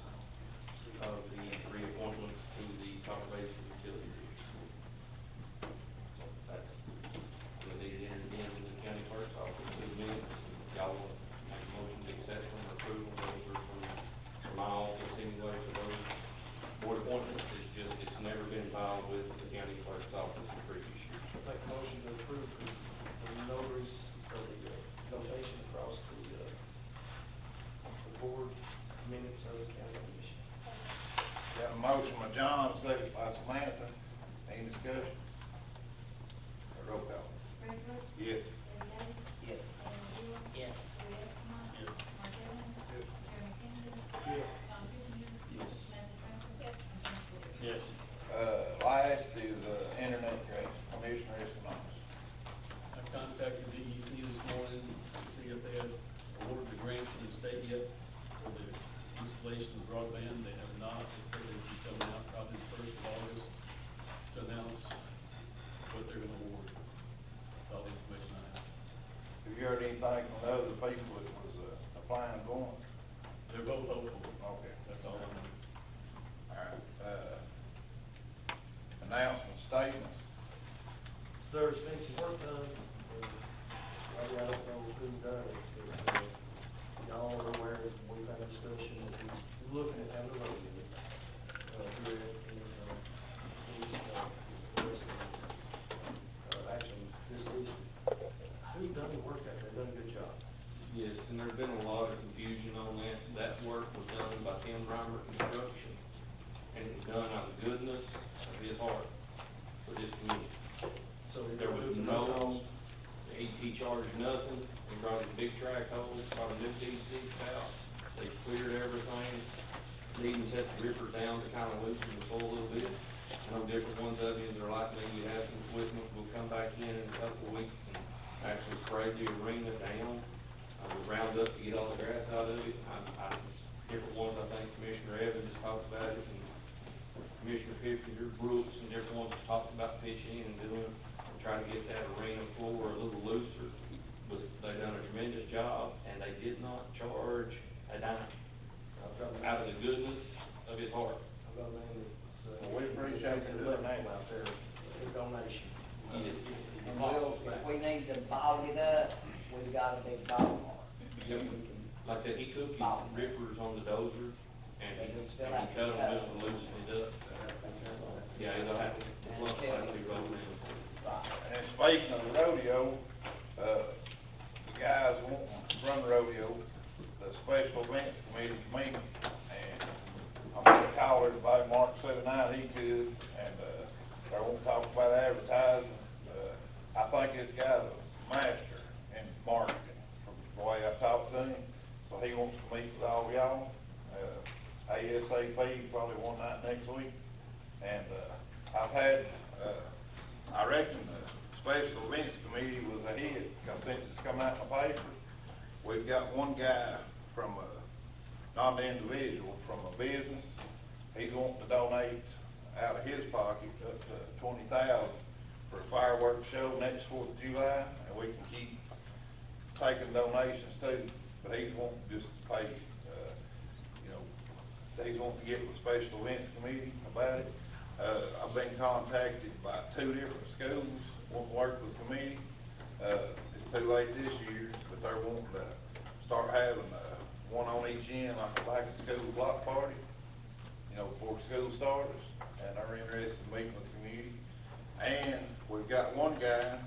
if they had awarded the grant from the state yet for the installation of broadband. They have not. They said they'd be coming out probably the 1st of August to announce what they're gonna award. That's all the information I have. Have you heard anything from the other people that was applying for them? They're both hopeful. Okay. That's all I know. All right, announcement statements. There's been some work done, I don't know who done it, but, y'all are aware, we've had a discussion, that we're looking at having a road unit, here actually, this is, who done the work out there, done a good job. Yes, and there's been a lot of confusion on that. That work was done by Tim Reimer Construction, and it was done out of the goodness of his heart for this community. So There was no, he charged nothing. He brought his big track hole, brought a new DC out. They cleared everything, even set the rippers down to kind of loosen the soil a little bit. I know different ones of you that are like me, you have some equipment, we'll come back in a couple of weeks and actually spray the arena down. We round up to get all the grass out of it. Different ones, I think Commissioner Evans has talked about it, and Commissioner Pipkin, Brooks, and different ones have talked about pitching and doing, try to get that arena floor a little looser. But they done a tremendous job, and they did not charge a dime out of the goodness of his heart. I've got a man that's, Well, we appreciate you doing that. out there, a donation. Yes. And we'll, if we need to bottle it up, we've got a big bottle mark. Yep. Like I said, he took his rippers on the dozer, and he Still cut have to them cut just to them. loosen it up. Yeah, it'll have to, look like we roll in. And speaking of the rodeo, the guys want to run the rodeo, the special events committee meeting, and I'm gonna call everybody, Mark said tonight he could, and, they won't talk about advertising. I think this guy's a master in marketing, from the way I talked to him, so he wants to meet with all y'all, ASAP, probably one night next week. And, I've had, I reckon the special events committee was ahead, because since it's come out in the paper, we've got one guy from, not an individual, from a business. He's wanting to donate out of his pocket up to $20,000 for a fireworks show next 4th of July, and we can keep taking donations too. But he's wanting just to pay, he's wanting to get with the special events committee about it. I've been contacted by 2 different schools, want to work with the committee. It's too late this year, but they're wanting to start having one on each end, like a school block party, before school starts, and they're interested in meeting with the community. And we've got one guy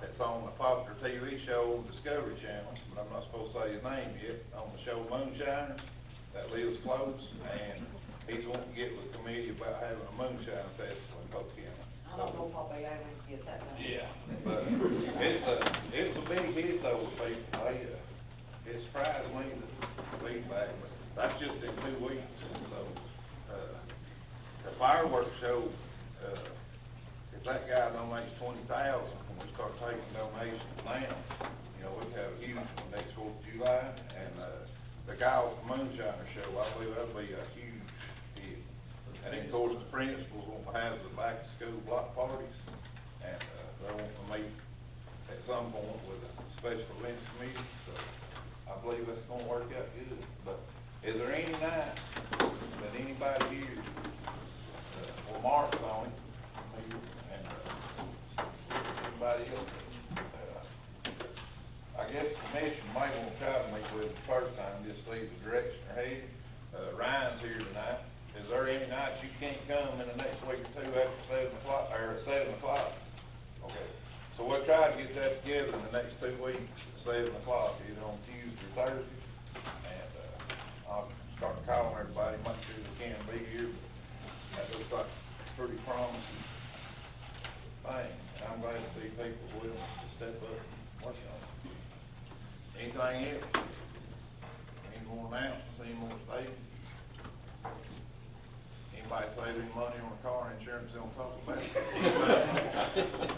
that's on a popular TV show on Discovery Channel, but I'm not supposed to say his name yet, on the show Moonshiner, that lives close, and he's wanting to get with the committee about having a moonshine festival in Polk County. I don't know if I'll be able to get that done. Yeah, but it was a big hit though with people. It surprised me, the feedback, but that's just in 2 weeks. So, the fireworks show, if that guy donates $20,000, when we start taking donations now, we could have a huge one next 4th of July. And, the guy with the Moonshiner show, I believe that'll be a huge hit. And then, of course, the principals want to have the back-to-school block parties, and, they want to meet at some point with a special events committee, so I believe that's gonna work out good. But is there any night that anybody here, well, Mark's on it, and, anybody else, I guess the commission might want to try to meet with it the first time, just see the direction they're headed. Ryan's here tonight. Is there any nights you can't come in the next week or 2 after 7 o'clock, or at 7 o'clock? Okay, so we'll try to get that together in the next 2 weeks at 7 o'clock, either on Tuesday or Thursday. And, I'll start calling everybody, make sure they can be here. That looks like a pretty promising thing. And I'm glad to see people willing to step up and work on it. Anything else? Any more announcements, any more statements? Anybody saving money on car insurance, don't talk about it.